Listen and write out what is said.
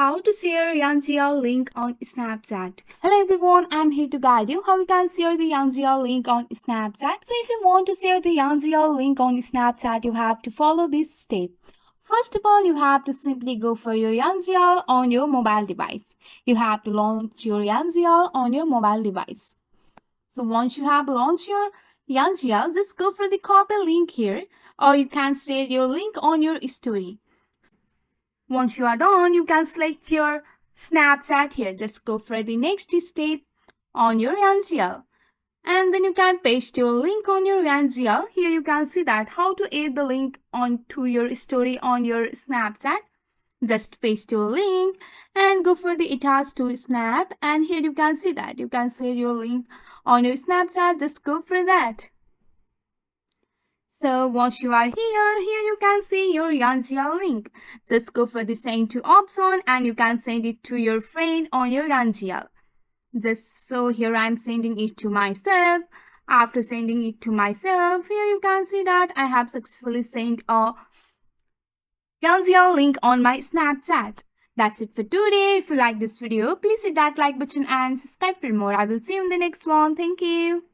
How to share NGL link on Snapchat. Hello everyone, I'm here to guide you how you can share the NGL link on Snapchat. So if you want to share the NGL link on Snapchat, you have to follow this step. First of all, you have to simply go for your NGL on your mobile device. You have to launch your NGL on your mobile device. So once you have launched your NGL, just go for the copy link here, or you can share your link on your story. Once you are done, you can select your Snapchat here. Just go for the next step on your NGL. And then you can paste your link on your NGL. Here you can see that how to add the link onto your story on your Snapchat. Just paste your link and go for the attach to Snap. And here you can see that you can share your link on your Snapchat. Just go for that. So once you are here you can see your NGL link. Just go for the send to option and you can send it to your friend on your NGL. Just so here I'm sending it to myself. After sending it to myself, here you can see that I have successfully sent a NGL link on my Snapchat. That's it for today. If you like this video, please hit that like button and subscribe for more. I will see you in the next one. Thank you.